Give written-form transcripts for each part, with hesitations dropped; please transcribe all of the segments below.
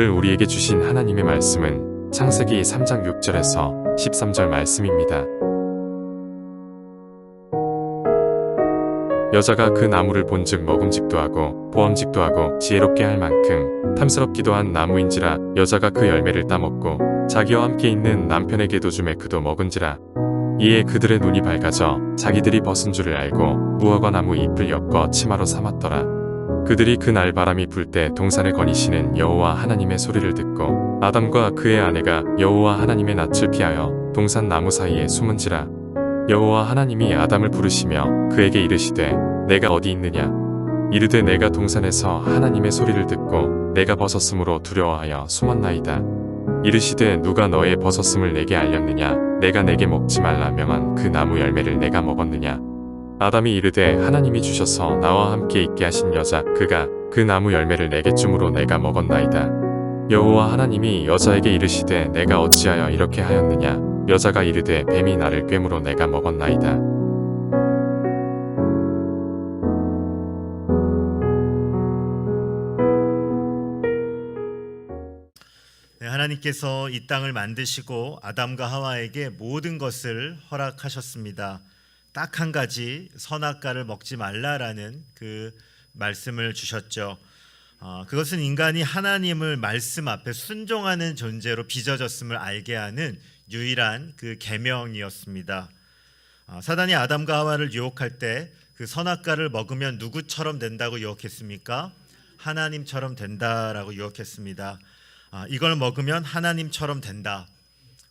오늘 우리에게 주신 하나님의 말씀은 창세기 3장 6절에서 13절 말씀입니다. 여자가 그 나무를 본즉 먹음직도 하고 보암직도 하고 지혜롭게 할 만큼 탐스럽기도 한 나무인지라. 여자가 그 열매를 따먹고 자기와 함께 있는 남편에게도 주매 그도 먹은지라. 이에 그들의 눈이 밝아져 자기들이 벗은 줄을 알고 무화과 나무 잎을 엮어 치마로 삼았더라. 그들이 그날 바람이 불 때 동산에 거니시는 여호와 하나님의 소리를 듣고 아담과 그의 아내가 여호와 하나님의 낯을 피하여 동산 나무 사이에 숨은지라. 여호와 하나님이 아담을 부르시며 그에게 이르시되 내가 어디 있느냐. 이르되 내가 동산에서 하나님의 소리를 듣고 내가 벗었으므로 두려워하여 숨었나이다. 이르시되 누가 너의 벗었음을 내게 알렸느냐. 내가 내게 먹지 말라 명한 그 나무 열매를 내가 먹었느냐. 아담이 이르되 하나님이 주셔서 나와 함께 있게 하신 여자 그가 그 나무 열매를 내게 줌으로 내가 먹었나이다. 여호와 하나님이 여자에게 이르시되 내가 어찌하여 이렇게 하였느냐. 여자가 이르되 뱀이 나를 꿰므로 내가 먹었나이다. 네, 하나님께서 이 땅을 만드시고 아담과 하와에게 모든 것을 허락하셨습니다. 딱 한 가지 선악과를 먹지 말라라는 그 말씀을 주셨죠. 그것은 인간이 하나님을 말씀 앞에 순종하는 존재로 빚어졌음을 알게 하는 유일한 그 계명이었습니다. 사단이 아담과 하와를 유혹할 때 그 선악과를 먹으면 누구처럼 된다고 유혹했습니까? 하나님처럼 된다라고 유혹했습니다. 이걸 먹으면 하나님처럼 된다.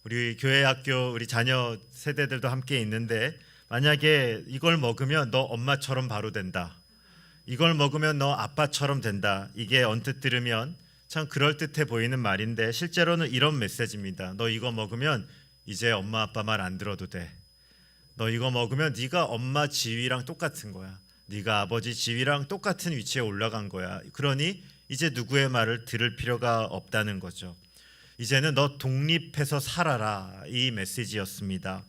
우리 교회 학교 우리 자녀 세대들도 함께 있는데 만약에 이걸 먹으면 너 엄마처럼 바로 된다. 이걸 먹으면 너 아빠처럼 된다. 이게 언뜻 들으면 참 그럴듯해 보이는 말인데 실제로는 이런 메시지입니다. 너 이거 먹으면 이제 엄마 아빠 말 안 들어도 돼. 너 이거 먹으면 네가 엄마 지위랑 똑같은 거야. 네가 아버지 지위랑 똑같은 위치에 올라간 거야. 그러니 이제 누구의 말을 들을 필요가 없다는 거죠. 이제는 너 독립해서 살아라. 이 메시지였습니다.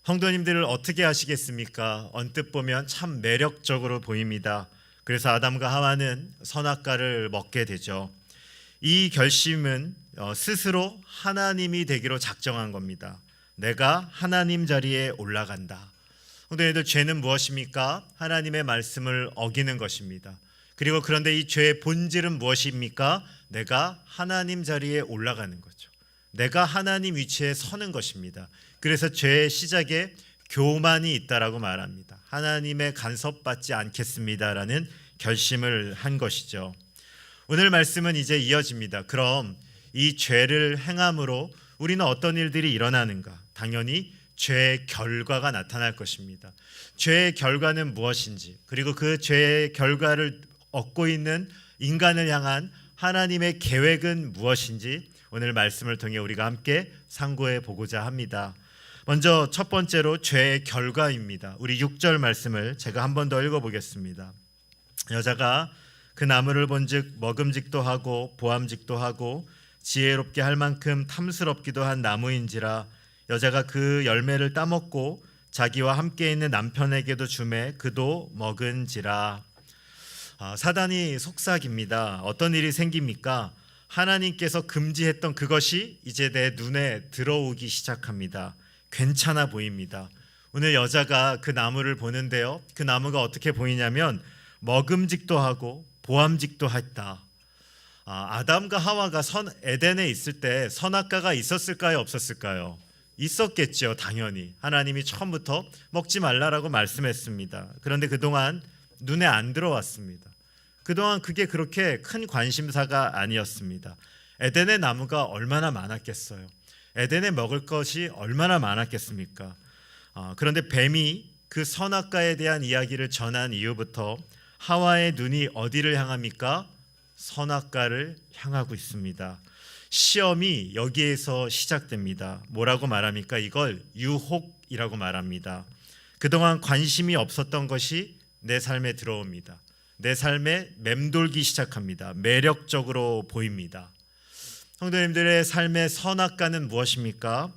성도님들을 어떻게 하시겠습니까? 언뜻 보면 참 매력적으로 보입니다. 그래서 아담과 하와는 선악과를 먹게 되죠. 이 결심은 스스로 하나님이 되기로 작정한 겁니다. 내가 하나님 자리에 올라간다. 성도님들, 죄는 무엇입니까? 하나님의 말씀을 어기는 것입니다. 그리고 그런데 이 죄의 본질은 무엇입니까? 내가 하나님 자리에 올라가는 거죠. 내가 하나님 위치에 서는 것입니다. 그래서 죄의 시작에 교만이 있다라고 말합니다. 하나님의 간섭받지 않겠습니다라는 결심을 한 것이죠. 오늘 말씀은 이제 이어집니다. 그럼 이 죄를 행함으로 우리는 어떤 일들이 일어나는가? 당연히 죄의 결과가 나타날 것입니다. 죄의 결과는 무엇인지, 그리고 그 죄의 결과를 얻고 있는 인간을 향한 하나님의 계획은 무엇인지 오늘 말씀을 통해 우리가 함께 상고해 보고자 합니다. 먼저 첫 번째로 죄의 결과입니다. 우리 6절 말씀을 제가 한 번 더 읽어보겠습니다. 여자가 그 나무를 본즉 먹음직도 하고 보암직도 하고 지혜롭게 할 만큼 탐스럽기도 한 나무인지라. 여자가 그 열매를 따먹고 자기와 함께 있는 남편에게도 주매 그도 먹은지라. 사단이 속삭입니다. 어떤 일이 생깁니까? 하나님께서 금지했던 그것이 이제 내 눈에 들어오기 시작합니다. 괜찮아 보입니다. 오늘 여자가 그 나무를 보는데요, 그 나무가 어떻게 보이냐면 먹음직도 하고 보암직도 했다. 아담과 하와가 에덴에 있을 때 선악과가 있었을까요, 없었을까요? 있었겠죠. 당연히 하나님이 처음부터 먹지 말라라고 말씀했습니다. 그런데 그동안 눈에 안 들어왔습니다. 그동안 그게 그렇게 큰 관심사가 아니었습니다. 에덴의 나무가 얼마나 많았겠어요. 에덴에 먹을 것이 얼마나 많았겠습니까? 그런데 뱀이 그 선악과에 대한 이야기를 전한 이후부터 하와의 눈이 어디를 향합니까? 선악과를 향하고 있습니다. 시험이 여기에서 시작됩니다. 뭐라고 말합니까? 이걸 유혹이라고 말합니다. 그동안 관심이 없었던 것이 내 삶에 들어옵니다. 내 삶에 맴돌기 시작합니다. 매력적으로 보입니다. 성도님들의 삶의 선악과는 무엇입니까?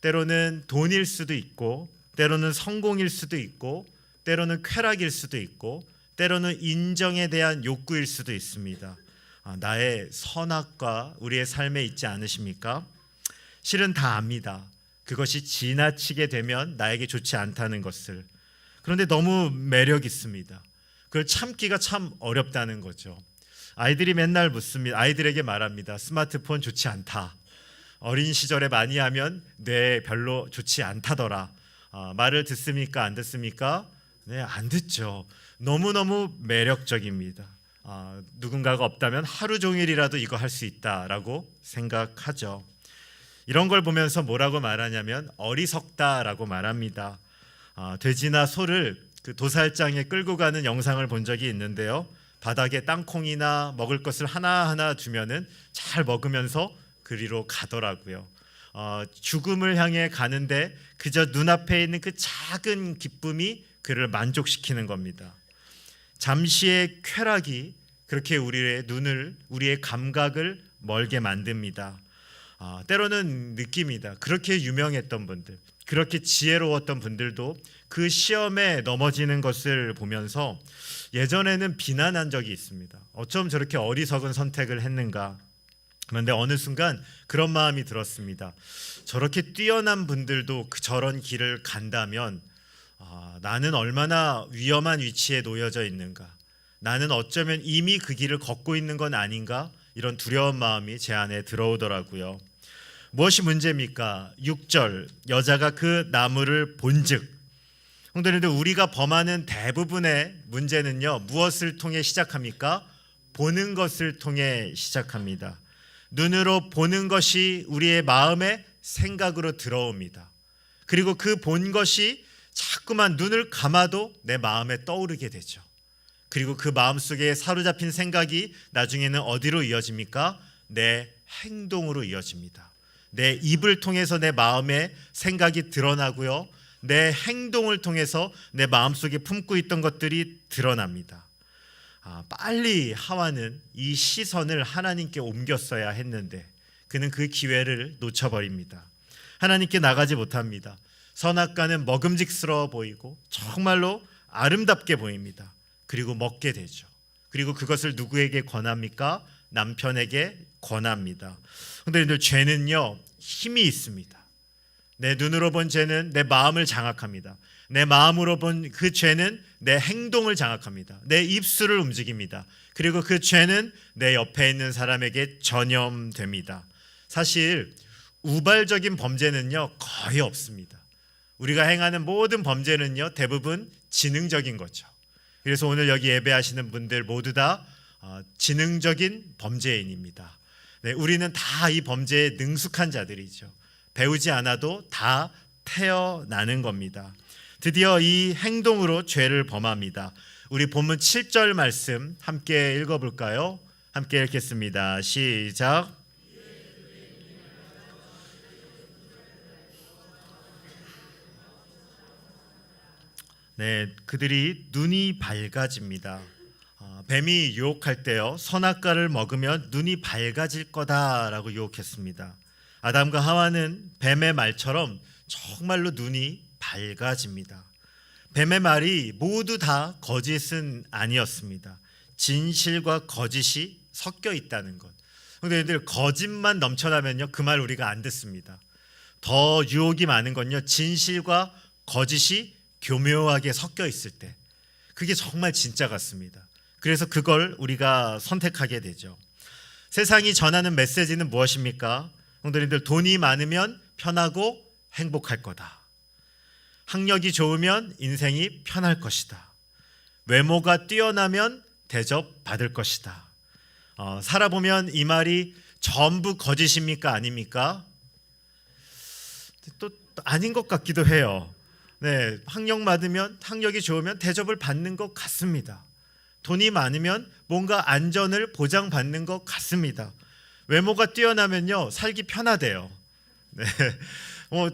때로는 돈일 수도 있고, 때로는 성공일 수도 있고, 때로는 쾌락일 수도 있고, 때로는 인정에 대한 욕구일 수도 있습니다. 나의 선악과 우리의 삶에 있지 않으십니까? 실은 다 압니다. 그것이 지나치게 되면 나에게 좋지 않다는 것을. 그런데 너무 매력 있습니다. 그걸 참기가 참 어렵다는 거죠. 아이들이 맨날 묻습니다. 아이들에게 말합니다. 스마트폰 좋지 않다. 어린 시절에 많이 하면 뇌 별로 좋지 않다더라. 말을 듣습니까? 안 듣습니까? 네, 안 듣죠. 너무너무 매력적입니다. 누군가가 없다면 하루 종일이라도 이거 할 수 있다라고 생각하죠. 이런 걸 보면서 뭐라고 말하냐면 어리석다라고 말합니다. 돼지나 소를 그 도살장에 끌고 가는 영상을 본 적이 있는데요. 바닥에 땅콩이나 먹을 것을 하나하나 두면은 잘 먹으면서 그리로 가더라고요. 죽음을 향해 가는데 그저 눈앞에 있는 그 작은 기쁨이 그를 만족시키는 겁니다. 잠시의 쾌락이 그렇게 우리의 눈을, 우리의 감각을 멀게 만듭니다. 때로는 느낍니다. 그렇게 유명했던 분들, 그렇게 지혜로웠던 분들도 그 시험에 넘어지는 것을 보면서 예전에는 비난한 적이 있습니다. 어쩜 저렇게 어리석은 선택을 했는가. 그런데 어느 순간 그런 마음이 들었습니다. 저렇게 뛰어난 분들도 저런 길을 간다면 나는 얼마나 위험한 위치에 놓여져 있는가. 나는 어쩌면 이미 그 길을 걷고 있는 건 아닌가. 이런 두려운 마음이 제 안에 들어오더라고요. 무엇이 문제입니까? 6절 여자가 그 나무를 본즉. 성도님들, 우리가 범하는 대부분의 문제는요, 무엇을 통해 시작합니까? 보는 것을 통해 시작합니다. 눈으로 보는 것이 우리의 마음에 생각으로 들어옵니다. 그리고 그 본 것이 자꾸만 눈을 감아도 내 마음에 떠오르게 되죠. 그리고 그 마음속에 사로잡힌 생각이 나중에는 어디로 이어집니까? 내 행동으로 이어집니다. 내 입을 통해서 내 마음의 생각이 드러나고요. 내 행동을 통해서 내 마음속에 품고 있던 것들이 드러납니다. 빨리 하와는 이 시선을 하나님께 옮겼어야 했는데 그는 그 기회를 놓쳐버립니다. 하나님께 나가지 못합니다. 선악과는 먹음직스러워 보이고 정말로 아름답게 보입니다. 그리고 먹게 되죠. 그리고 그것을 누구에게 권합니까? 남편에게 권합니다. 그런데 죄는요, 힘이 있습니다. 내 눈으로 본 죄는 내 마음을 장악합니다. 내 마음으로 본 그 죄는 내 행동을 장악합니다. 내 입술을 움직입니다. 그리고 그 죄는 내 옆에 있는 사람에게 전염됩니다. 사실 우발적인 범죄는요, 거의 없습니다. 우리가 행하는 모든 범죄는요, 대부분 지능적인 거죠. 그래서 오늘 여기 예배하시는 분들 모두 다 지능적인 범죄인입니다. 네, 우리는 다 이 범죄에 능숙한 자들이죠. 배우지 않아도 다 태어나는 겁니다. 드디어 이 행동으로 죄를 범합니다. 우리 본문 7절 말씀 함께 읽어볼까요? 함께 읽겠습니다. 시작. 네, 그들이 눈이 밝아집니다. 뱀이 유혹할 때요, 선악과를 먹으면 눈이 밝아질 거다라고 유혹했습니다. 아담과 하와는 뱀의 말처럼 정말로 눈이 밝아집니다. 뱀의 말이 모두 다 거짓은 아니었습니다. 진실과 거짓이 섞여 있다는 것. 그런데 거짓만 넘쳐나면요, 그 말 우리가 안 듣습니다. 더 유혹이 많은 건요, 진실과 거짓이 교묘하게 섞여 있을 때, 그게 정말 진짜 같습니다. 그래서 그걸 우리가 선택하게 되죠. 세상이 전하는 메시지는 무엇입니까? 성도님들, 돈이 많으면 편하고 행복할 거다. 학력이 좋으면 인생이 편할 것이다. 외모가 뛰어나면 대접받을 것이다. 살아보면 이 말이 전부 거짓입니까? 아닙니까? 또 아닌 것 같기도 해요. 네, 학력이 좋으면 대접을 받는 것 같습니다. 돈이 많으면 뭔가 안전을 보장받는 것 같습니다. 외모가 뛰어나면요, 살기 편하대요. 네,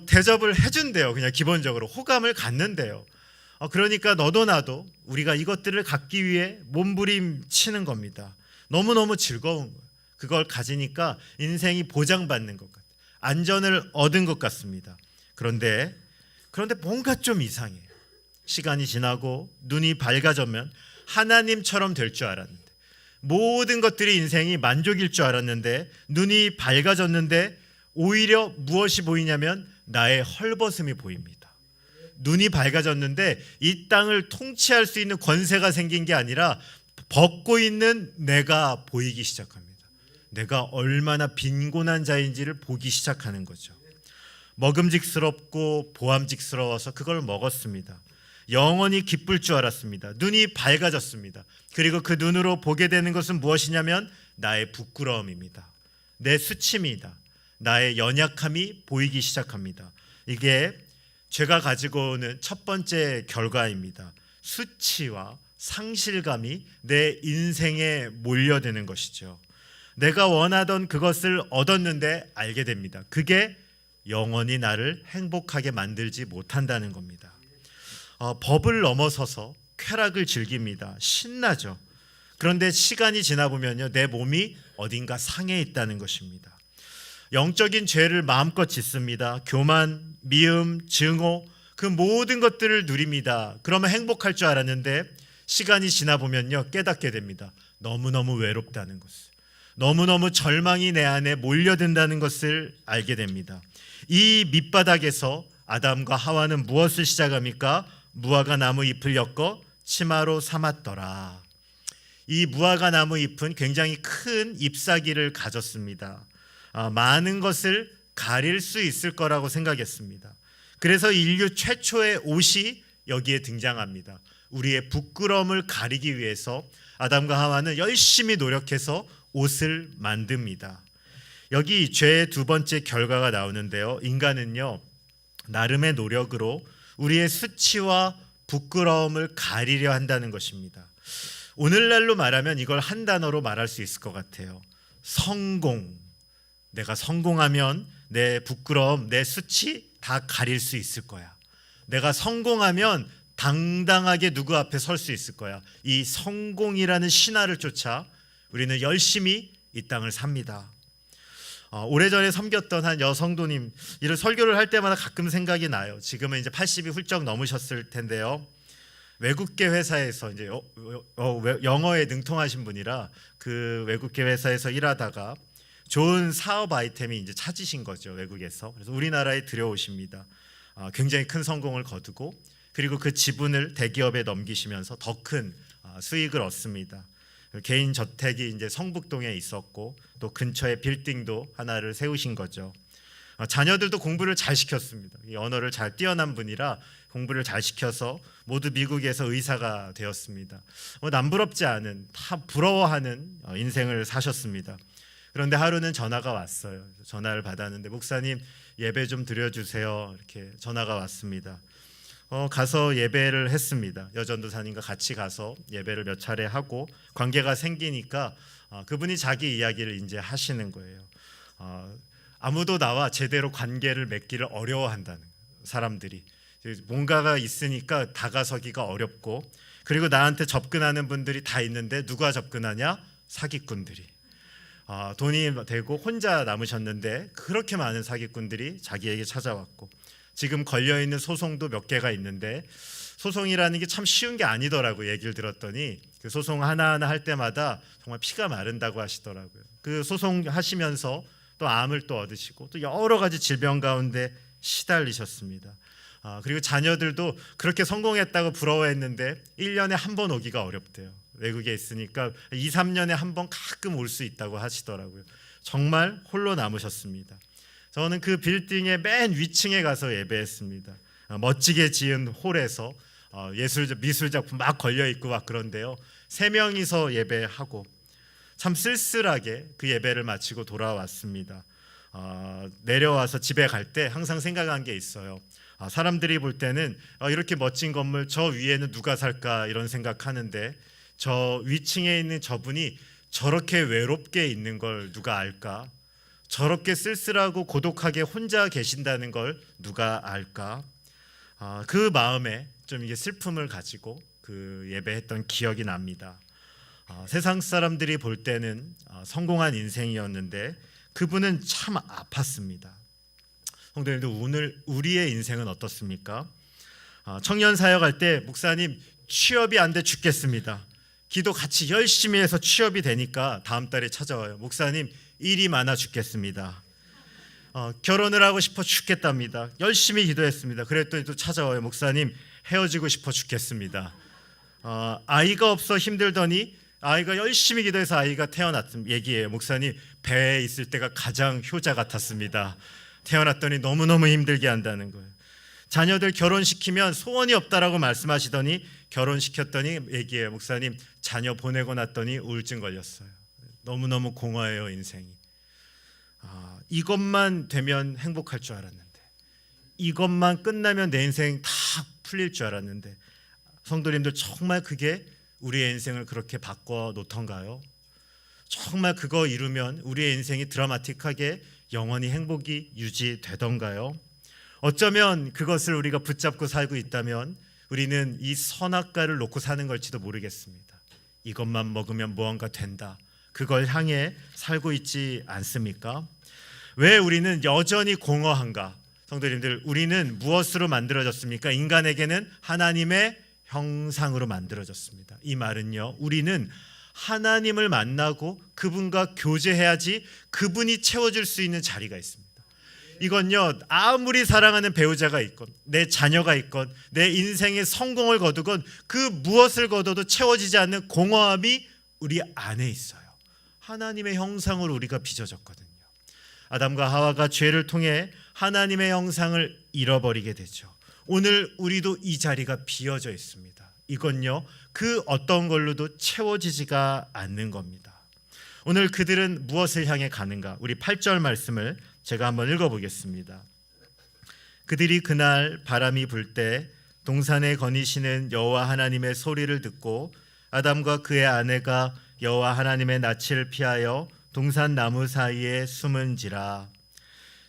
대접을 해준대요. 그냥 기본적으로 호감을 갖는데요. 그러니까 너도 나도 우리가 이것들을 갖기 위해 몸부림치는 겁니다. 너무너무 즐거운 거예요. 그걸 가지니까 인생이 보장받는 것 같아요. 안전을 얻은 것 같습니다. 그런데 뭔가 좀 이상해요. 시간이 지나고 눈이 밝아지면 하나님처럼 될 줄 알았는데, 모든 것들이 인생이 만족일 줄 알았는데, 눈이 밝아졌는데 오히려 무엇이 보이냐면 나의 헐벗음이 보입니다. 눈이 밝아졌는데 이 땅을 통치할 수 있는 권세가 생긴 게 아니라 벗고 있는 내가 보이기 시작합니다. 내가 얼마나 빈곤한 자인지를 보기 시작하는 거죠. 먹음직스럽고 보암직스러워서 그걸 먹었습니다. 영원히 기쁠 줄 알았습니다. 눈이 밝아졌습니다. 그리고 그 눈으로 보게 되는 것은 무엇이냐면 나의 부끄러움입니다. 내 수치입니다. 나의 연약함이 보이기 시작합니다. 이게 죄가 가지고 오는 첫 번째 결과입니다. 수치와 상실감이 내 인생에 몰려드는 것이죠. 내가 원하던 그것을 얻었는데 알게 됩니다. 그게 영원히 나를 행복하게 만들지 못한다는 겁니다. 법을 넘어서서 쾌락을 즐깁니다. 신나죠. 그런데 시간이 지나 보면요, 내 몸이 어딘가 상해 있다는 것입니다. 영적인 죄를 마음껏 짓습니다. 교만, 미움, 증오, 그 모든 것들을 누립니다. 그러면 행복할 줄 알았는데 시간이 지나 보면요, 깨닫게 됩니다. 너무너무 외롭다는 것을, 너무너무 절망이 내 안에 몰려든다는 것을 알게 됩니다. 이 밑바닥에서 아담과 하와는 무엇을 시작합니까? 무화과 나무 잎을 엮어 치마로 삼았더라. 이 무화과 나무 잎은 굉장히 큰 잎사귀를 가졌습니다. 많은 것을 가릴 수 있을 거라고 생각했습니다. 그래서 인류 최초의 옷이 여기에 등장합니다. 우리의 부끄러움을 가리기 위해서 아담과 하와는 열심히 노력해서 옷을 만듭니다. 여기 죄의 두 번째 결과가 나오는데요, 인간은요, 나름의 노력으로 우리의 수치와 부끄러움을 가리려 한다는 것입니다. 오늘날로 말하면 이걸 한 단어로 말할 수 있을 것 같아요. 성공. 내가 성공하면 내 부끄러움, 내 수치 다 가릴 수 있을 거야. 내가 성공하면 당당하게 누구 앞에 설 수 있을 거야. 이 성공이라는 신화를 쫓아 우리는 열심히 이 땅을 삽니다. 오래전에 섬겼던 한 여성도님, 이런 설교를 할 때마다 가끔 생각이 나요. 지금은 이제 80이 훌쩍 넘으셨을 텐데요. 외국계 회사에서 이제 영어에 능통하신 분이라 그 외국계 회사에서 일하다가 좋은 사업 아이템이 이제 찾으신 거죠, 외국에서. 그래서 우리나라에 들여오십니다. 굉장히 큰 성공을 거두고, 그리고 그 지분을 대기업에 넘기시면서 더 큰 수익을 얻습니다. 개인 저택이 이제 성북동에 있었고 또 근처에 빌딩도 하나를 세우신 거죠. 자녀들도 공부를 잘 시켰습니다. 이 언어를 잘 뛰어난 분이라 공부를 잘 시켜서 모두 미국에서 의사가 되었습니다. 남부럽지 않은, 다 부러워하는 인생을 사셨습니다. 그런데 하루는 전화가 왔어요. 전화를 받았는데, 목사님 예배 좀 드려주세요. 이렇게 전화가 왔습니다. 가서 예배를 했습니다. 여전도사님과 같이 가서 예배를 몇 차례 하고 관계가 생기니까 그분이 자기 이야기를 이제 하시는 거예요. 아무도 나와 제대로 관계를 맺기를 어려워한다는, 사람들이 뭔가가 있으니까 다가서기가 어렵고, 그리고 나한테 접근하는 분들이 다 있는데 누가 접근하냐? 사기꾼들이. 돈이 되고 혼자 남으셨는데 그렇게 많은 사기꾼들이 자기에게 찾아왔고, 지금 걸려있는 소송도 몇 개가 있는데 소송이라는 게 참 쉬운 게 아니더라고요. 얘기를 들었더니 그 소송 하나하나 할 때마다 정말 피가 마른다고 하시더라고요. 그 소송하시면서 또 암을 또 얻으시고 또 여러 가지 질병 가운데 시달리셨습니다. 그리고 자녀들도 그렇게 성공했다고 부러워했는데 1년에 한 번 오기가 어렵대요. 외국에 있으니까 2, 3년에 한 번 가끔 올 수 있다고 하시더라고요. 정말 홀로 남으셨습니다. 저는 그 빌딩의 맨 위층에 가서 예배했습니다. 멋지게 지은 홀에서 미술 작품 막 걸려 있고 막 그런데요, 3명이서 예배하고 참 쓸쓸하게 그 예배를 마치고 돌아왔습니다. 내려와서 집에 갈 때 항상 생각한 게 있어요. 사람들이 볼 때는 이렇게 멋진 건물 저 위에는 누가 살까 이런 생각하는데, 저 위층에 있는 저분이 저렇게 외롭게 있는 걸 누가 알까? 저렇게 쓸쓸하고 고독하게 혼자 계신다는 걸 누가 알까? 그 마음에 좀 이게 슬픔을 가지고 그 예배했던 기억이 납니다. 세상 사람들이 볼 때는 성공한 인생이었는데 그분은 참 아팠습니다. 성도님들, 오늘 우리의 인생은 어떻습니까? 청년 사역할 때 목사님 취업이 안 돼 죽겠습니다. 기도 같이 열심히 해서 취업이 되니까 다음 달에 찾아와요. 목사님, 일이 많아 죽겠습니다. 결혼을 하고 싶어 죽겠답니다. 열심히 기도했습니다. 그랬더니 또 찾아와요. 목사님, 헤어지고 싶어 죽겠습니다. 아이가 없어 힘들더니 아이가 열심히 기도해서 아이가 태어났던 얘기예요. 목사님, 배에 있을 때가 가장 효자 같았습니다. 태어났더니 너무너무 힘들게 한다는 거예요. 자녀들 결혼시키면 소원이 없다라고 말씀하시더니 결혼시켰더니 얘기해요. 목사님, 자녀 보내고 났더니 우울증 걸렸어요. 너무너무 공허해요, 인생이. 이것만 되면 행복할 줄 알았는데, 이것만 끝나면 내 인생 다 풀릴 줄 알았는데, 성도님들, 정말 그게 우리의 인생을 그렇게 바꿔 놓던가요? 정말 그거 이루면 우리의 인생이 드라마틱하게 영원히 행복이 유지되던가요? 어쩌면 그것을 우리가 붙잡고 살고 있다면 우리는 이 선악과를 놓고 사는 걸지도 모르겠습니다. 이것만 먹으면 무언가 된다, 그걸 향해 살고 있지 않습니까? 왜 우리는 여전히 공허한가? 성도님들, 우리는 무엇으로 만들어졌습니까? 인간에게는 하나님의 형상으로 만들어졌습니다. 이 말은요, 우리는 하나님을 만나고 그분과 교제해야지 그분이 채워줄 수 있는 자리가 있습니다. 이건요, 아무리 사랑하는 배우자가 있건 내 자녀가 있건 내 인생의 성공을 거두건 그 무엇을 거둬도 채워지지 않는 공허함이 우리 안에 있어요. 하나님의 형상으로 우리가 빚어졌거든요. 아담과 하와가 죄를 통해 하나님의 형상을 잃어버리게 되죠. 오늘 우리도 이 자리가 비어져 있습니다. 이건요, 그 어떤 걸로도 채워지지가 않는 겁니다. 오늘 그들은 무엇을 향해 가는가? 우리 8절 말씀을 제가 한번 읽어보겠습니다. 그들이 그날 바람이 불 때 동산에 거니시는 여호와 하나님의 소리를 듣고 아담과 그의 아내가 여호와 하나님의 낯을 피하여 동산 나무 사이에 숨은지라.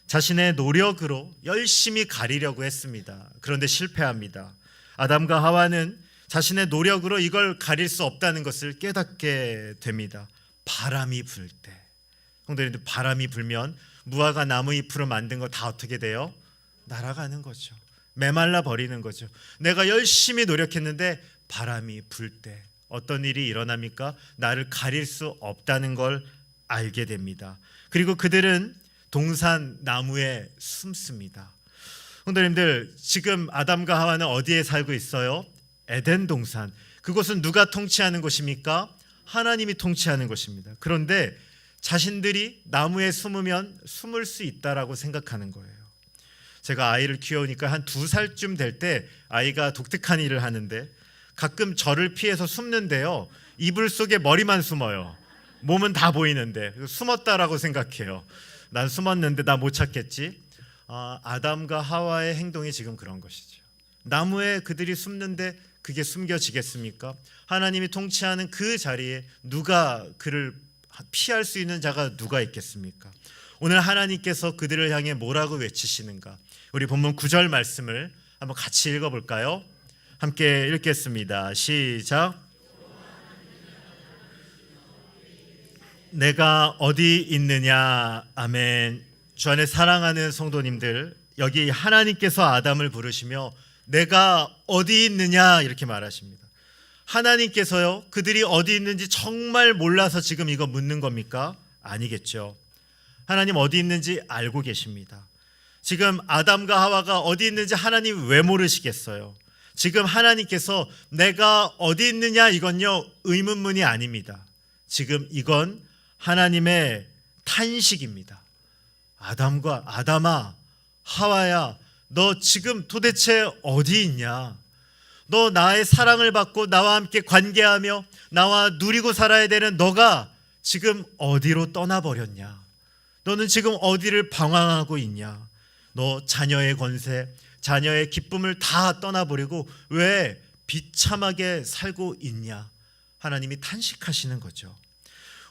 자신의 노력으로 열심히 가리려고 했습니다. 그런데 실패합니다. 아담과 하와는 자신의 노력으로 이걸 가릴 수 없다는 것을 깨닫게 됩니다. 바람이 불 때, 성도님들, 바람이 불면 무화과 나무 잎으로 만든 거 다 어떻게 돼요? 날아가는 거죠. 메말라 버리는 거죠. 내가 열심히 노력했는데 바람이 불 때 어떤 일이 일어납니까? 나를 가릴 수 없다는 걸 알게 됩니다. 그리고 그들은 동산 나무에 숨습니다. 성도님들, 지금 아담과 하와는 어디에 살고 있어요? 에덴 동산. 그곳은 누가 통치하는 곳입니까? 하나님이 통치하는 곳입니다. 그런데 자신들이 나무에 숨으면 숨을 수 있다라고 생각하는 거예요. 제가 아이를 키우니까 한 2살쯤 될 때 아이가 독특한 일을 하는데 가끔 저를 피해서 숨는데요, 이불 속에 머리만 숨어요. 몸은 다 보이는데 숨었다라고 생각해요. 난 숨었는데 나 못 찾겠지. 아담과 하와의 행동이 지금 그런 것이죠. 나무에 그들이 숨는데 그게 숨겨지겠습니까? 하나님이 통치하는 그 자리에 누가 그를 피할 수 있는 자가 누가 있겠습니까? 오늘 하나님께서 그들을 향해 뭐라고 외치시는가? 우리 본문 9절 말씀을 한번 같이 읽어볼까요? 함께 읽겠습니다. 시작. 내가 어디 있느냐. 아멘. 주 안에 사랑하는 성도님들, 여기 하나님께서 아담을 부르시며 내가 어디 있느냐 이렇게 말하십니다. 하나님께서요, 그들이 어디 있는지 정말 몰라서 지금 이거 묻는 겁니까? 아니겠죠. 하나님 어디 있는지 알고 계십니다. 지금 아담과 하와가 어디 있는지 하나님 왜 모르시겠어요? 지금 하나님께서 내가 어디 있느냐, 이건요 의문문이 아닙니다. 지금 이건 하나님의 탄식입니다. 아담아, 하와야, 너 지금 도대체 어디 있냐? 너 나의 사랑을 받고 나와 함께 관계하며 나와 누리고 살아야 되는 너가 지금 어디로 떠나버렸냐? 너는 지금 어디를 방황하고 있냐? 너 자녀의 권세, 자녀의 기쁨을 다 떠나버리고 왜 비참하게 살고 있냐? 하나님이 탄식하시는 거죠.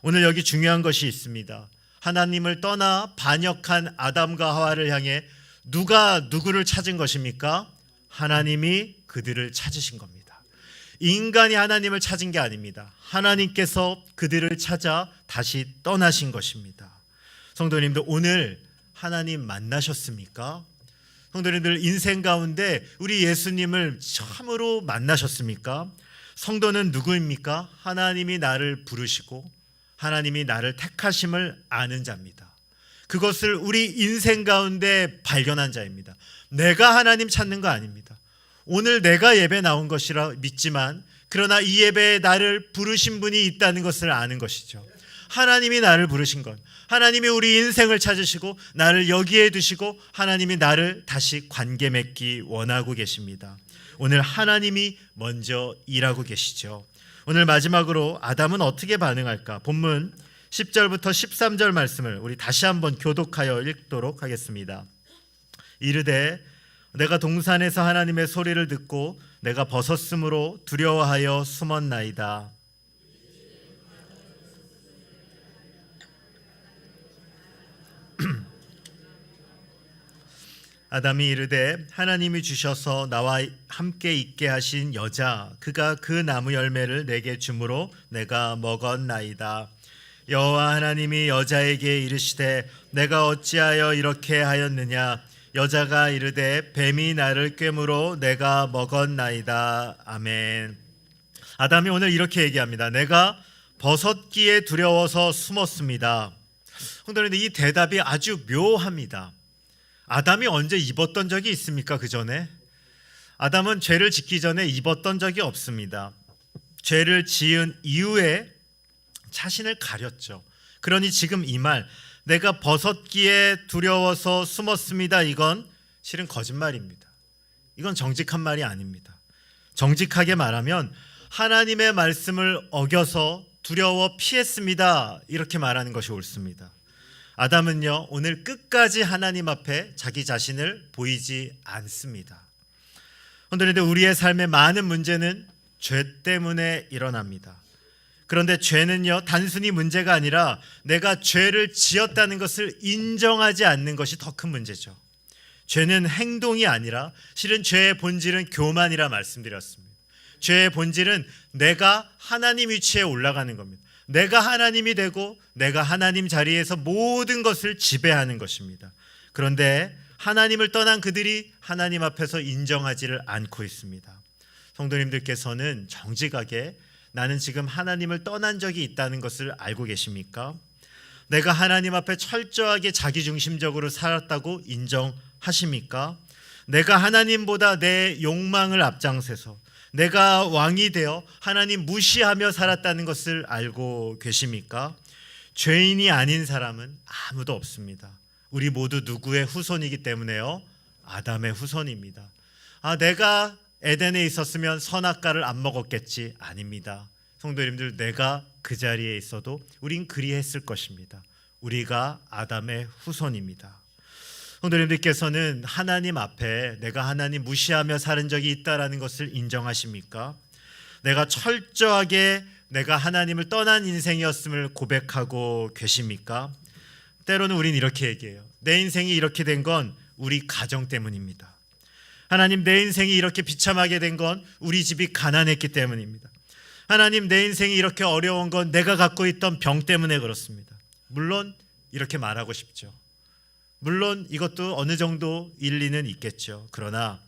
오늘 여기 중요한 것이 있습니다. 하나님을 떠나 반역한 아담과 하와를 향해 누가 누구를 찾은 것입니까? 하나님이 그들을 찾으신 겁니다. 인간이 하나님을 찾은 게 아닙니다. 하나님께서 그들을 찾아 다시 떠나신 것입니다. 성도님들, 오늘 하나님 만나셨습니까? 성도님들, 인생 가운데 우리 예수님을 참으로 만나셨습니까? 성도는 누구입니까? 하나님이 나를 부르시고 하나님이 나를 택하심을 아는 자입니다. 그것을 우리 인생 가운데 발견한 자입니다. 내가 하나님 찾는 거 아닙니다. 오늘 내가 예배 나온 것이라 믿지만 그러나 이 예배에 나를 부르신 분이 있다는 것을 아는 것이죠. 하나님이 나를 부르신 것, 하나님이 우리 인생을 찾으시고 나를 여기에 두시고 하나님이 나를 다시 관계 맺기 원하고 계십니다. 오늘 하나님이 먼저 일하고 계시죠. 오늘 마지막으로 아담은 어떻게 반응할까? 본문 10절부터 13절 말씀을 우리 다시 한번 교독하여 읽도록 하겠습니다. 이르되 내가 동산에서 하나님의 소리를 듣고 내가 벗었으므로 두려워하여 숨었나이다. 아담이 이르되 하나님이 주셔서 나와 함께 있게 하신 여자 그가 그 나무 열매를 내게 주므로 내가 먹었나이다. 여호와 하나님이 여자에게 이르시되 내가 어찌하여 이렇게 하였느냐. 여자가 이르되 뱀이 나를 꿰므로 내가 먹었나이다. 아멘. 아담이 오늘 이렇게 얘기합니다. 내가 벗었기에 두려워서 숨었습니다. 그런데 이 대답이 아주 묘합니다. 아담이 언제 입었던 적이 있습니까? 그 전에 아담은 죄를 짓기 전에 입었던 적이 없습니다. 죄를 지은 이후에 자신을 가렸죠. 그러니 지금 이 말 내가 벗었기에 두려워서 숨었습니다. 이건 실은 거짓말입니다. 이건 정직한 말이 아닙니다. 정직하게 말하면 하나님의 말씀을 어겨서 두려워 피했습니다. 이렇게 말하는 것이 옳습니다. 아담은요 오늘 끝까지 하나님 앞에 자기 자신을 보이지 않습니다. 그런데 우리의 삶의 많은 문제는 죄 때문에 일어납니다. 그런데 죄는요 단순히 문제가 아니라 내가 죄를 지었다는 것을 인정하지 않는 것이 더 큰 문제죠. 죄는 행동이 아니라 실은 죄의 본질은 교만이라 말씀드렸습니다. 죄의 본질은 내가 하나님 위치에 올라가는 겁니다. 내가 하나님이 되고 내가 하나님 자리에서 모든 것을 지배하는 것입니다. 그런데 하나님을 떠난 그들이 하나님 앞에서 인정하지를 않고 있습니다. 성도님들께서는 정직하게 나는 지금 하나님을 떠난 적이 있다는 것을 알고 계십니까? 내가 하나님 앞에 철저하게 자기중심적으로 살았다고 인정하십니까? 내가 하나님보다 내 욕망을 앞장서서 내가 왕이 되어 하나님 무시하며 살았다는 것을 알고 계십니까? 죄인이 아닌 사람은 아무도 없습니다. 우리 모두 누구의 후손이기 때문에요? 아담의 후손입니다. 내가 에덴에 있었으면 선악과를 안 먹었겠지? 아닙니다. 성도님들, 내가 그 자리에 있어도 우린 그리했을 것입니다. 우리가 아담의 후손입니다. 성도님들께서는 하나님 앞에 내가 하나님 무시하며 사는 적이 있다라는 것을 인정하십니까? 내가 철저하게 내가 하나님을 떠난 인생이었음을 고백하고 계십니까? 때로는 우린 이렇게 얘기해요. 내 인생이 이렇게 된 건 우리 가정 때문입니다. 하나님, 내 인생이 이렇게 비참하게 된 건 우리 집이 가난했기 때문입니다. 하나님, 내 인생이 이렇게 어려운 건 내가 갖고 있던 병 때문에 그렇습니다. 물론 이렇게 말하고 싶죠. 물론 이것도 어느 정도 일리는 있겠죠. 그러나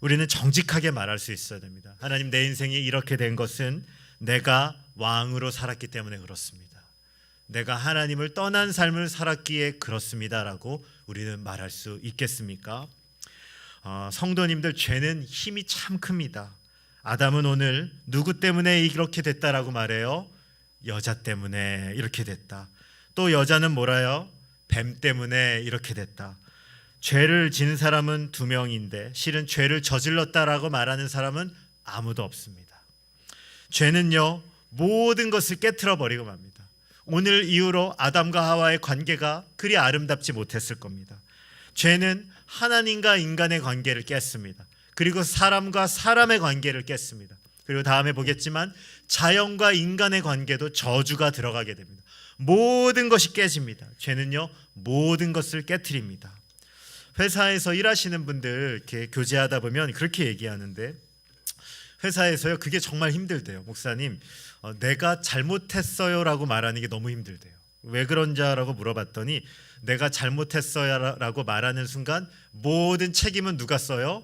우리는 정직하게 말할 수 있어야 됩니다. 하나님, 내 인생이 이렇게 된 것은 내가 왕으로 살았기 때문에 그렇습니다. 내가 하나님을 떠난 삶을 살았기에 그렇습니다라고 우리는 말할 수 있겠습니까? 성도님들, 죄는 힘이 참 큽니다. 아담은 오늘 누구 때문에 이렇게 됐다라고 말해요? 여자 때문에 이렇게 됐다. 또 여자는 뭐라요? 뱀 때문에 이렇게 됐다. 죄를 지은 사람은 2명인데 실은 죄를 저질렀다라고 말하는 사람은 아무도 없습니다. 죄는요 모든 것을 깨트려 버리고 맙니다. 오늘 이후로 아담과 하와의 관계가 그리 아름답지 못했을 겁니다. 죄는 하나님과 인간의 관계를 깼습니다. 그리고 사람과 사람의 관계를 깼습니다. 그리고 다음에 보겠지만 자연과 인간의 관계도 저주가 들어가게 됩니다. 모든 것이 깨집니다. 죄는요 모든 것을 깨트립니다. 회사에서 일하시는 분들 이렇게 교제하다 보면 그렇게 얘기하는데, 회사에서요 그게 정말 힘들대요. 목사님, 내가 잘못했어요 라고 말하는 게 너무 힘들대요. 왜 그런지라고 물어봤더니 내가 잘못했어요 라고 말하는 순간 모든 책임은 누가 써요?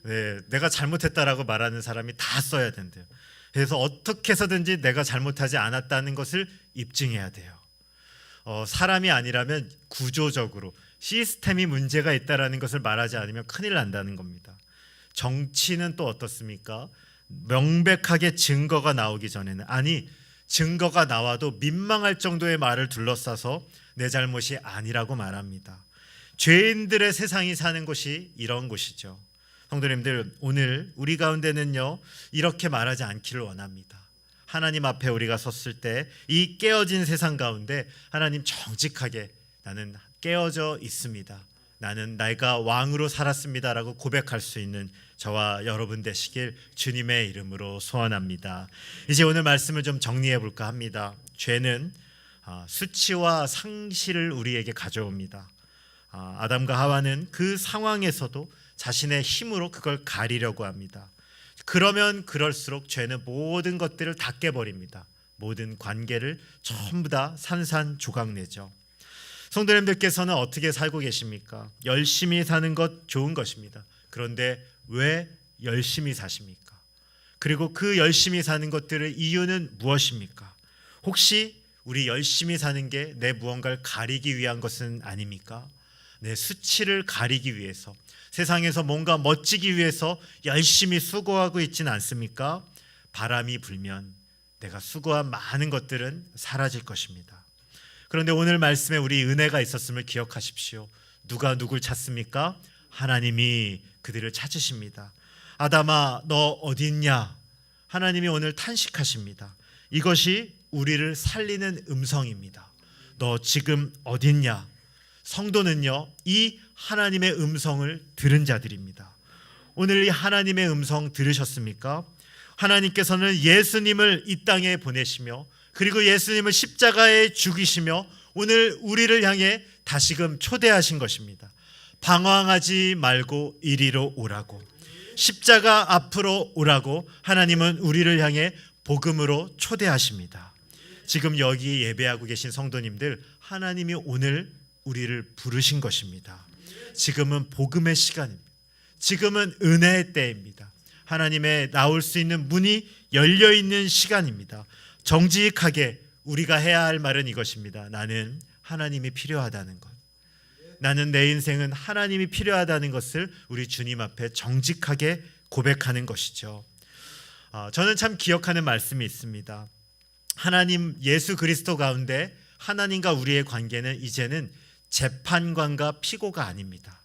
네, 내가 잘못했다라고 말하는 사람이 다 써야 된대요. 그래서 어떻게 해서든지 내가 잘못하지 않았다는 것을 입증해야 돼요. 사람이 아니라면 구조적으로 시스템이 문제가 있다라는 것을 말하지 않으면 큰일 난다는 겁니다. 정치는 또 어떻습니까? 명백하게 증거가 나오기 전에는, 아니 증거가 나와도 민망할 정도의 말을 둘러싸서 내 잘못이 아니라고 말합니다. 죄인들의 세상이 사는 곳이 이런 곳이죠. 성도님들, 오늘 우리 가운데는요 이렇게 말하지 않기를 원합니다. 하나님 앞에 우리가 섰을 때 이 깨어진 세상 가운데 하나님 정직하게 나는 깨어져 있습니다, 나는 내가 왕으로 살았습니다라고 고백할 수 있는 저와 여러분 되시길 주님의 이름으로 소원합니다. 이제 오늘 말씀을 좀 정리해 볼까 합니다. 죄는 수치와 상실을 우리에게 가져옵니다. 아담과 하와는 그 상황에서도 자신의 힘으로 그걸 가리려고 합니다. 그러면 그럴수록 죄는 모든 것들을 다 깨버립니다. 모든 관계를 전부 다 산산조각내죠. 성도님들께서는 어떻게 살고 계십니까? 열심히 사는 것 좋은 것입니다. 그런데 왜 열심히 사십니까? 그리고 그 열심히 사는 것들의 이유는 무엇입니까? 혹시 우리 열심히 사는 게 내 무언가를 가리기 위한 것은 아닙니까? 내 수치를 가리기 위해서, 세상에서 뭔가 멋지기 위해서 열심히 수고하고 있지는 않습니까? 바람이 불면 내가 수고한 많은 것들은 사라질 것입니다. 그런데 오늘 말씀에 우리 은혜가 있었음을 기억하십시오. 누가 누굴 찾습니까? 하나님이 그들을 찾으십니다. 아담아, 너 어디 있냐? 하나님이 오늘 탄식하십니다. 이것이 우리를 살리는 음성입니다. 너 지금 어디 있냐? 성도는요 이 하나님의 음성을 들은 자들입니다. 오늘 이 하나님의 음성 들으셨습니까? 하나님께서는 예수님을 이 땅에 보내시며, 그리고 예수님을 십자가에 죽이시며 오늘 우리를 향해 다시금 초대하신 것입니다. 방황하지 말고 이리로 오라고, 십자가 앞으로 오라고 하나님은 우리를 향해 복음으로 초대하십니다. 지금 여기 예배하고 계신 성도님들, 하나님이 오늘 우리를 부르신 것입니다. 지금은 복음의 시간입니다. 지금은 은혜의 때입니다. 하나님의 나올 수 있는 문이 열려있는 시간입니다. 정직하게 우리가 해야 할 말은 이것입니다. 나는 하나님이 필요하다는 것, 나는 내 인생은 하나님이 필요하다는 것을 우리 주님 앞에 정직하게 고백하는 것이죠. 저는 참 기억하는 말씀이 있습니다. 하나님 예수 그리스도 가운데 하나님과 우리의 관계는 이제는 재판관과 피고가 아닙니다.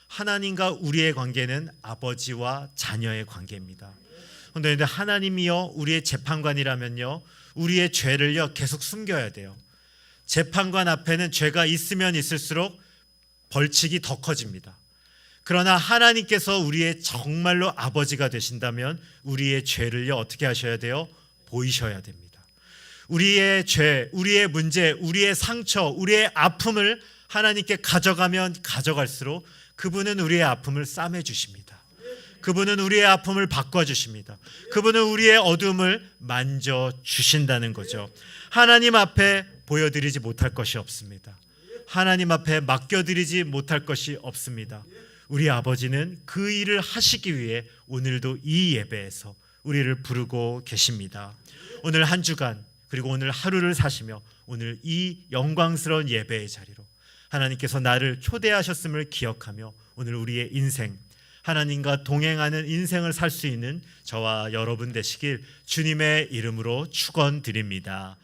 하나님과 우리의 관계는 아버지와 자녀의 관계입니다. 그런데 하나님이요 우리의 재판관이라면요 우리의 죄를요 계속 숨겨야 돼요. 재판관 앞에는 죄가 있으면 있을수록 벌칙이 더 커집니다. 그러나 하나님께서 우리의 정말로 아버지가 되신다면 우리의 죄를요 어떻게 하셔야 돼요? 보이셔야 됩니다. 우리의 죄, 우리의 문제, 우리의 상처, 우리의 아픔을 하나님께 가져가면 가져갈수록 그분은 우리의 아픔을 싸매주십니다. 그분은 우리의 아픔을 바꿔주십니다. 그분은 우리의 어둠을 만져주신다는 거죠. 하나님 앞에 보여드리지 못할 것이 없습니다. 하나님 앞에 맡겨드리지 못할 것이 없습니다. 우리 아버지는 그 일을 하시기 위해 오늘도 이 예배에서 우리를 부르고 계십니다. 오늘 한 주간 그리고 오늘 하루를 사시며 오늘 이 영광스러운 예배의 자리로 하나님께서 나를 초대하셨음을 기억하며 오늘 우리의 인생, 하나님과 동행하는 인생을 살 수 있는 저와 여러분 되시길 주님의 이름으로 축원드립니다.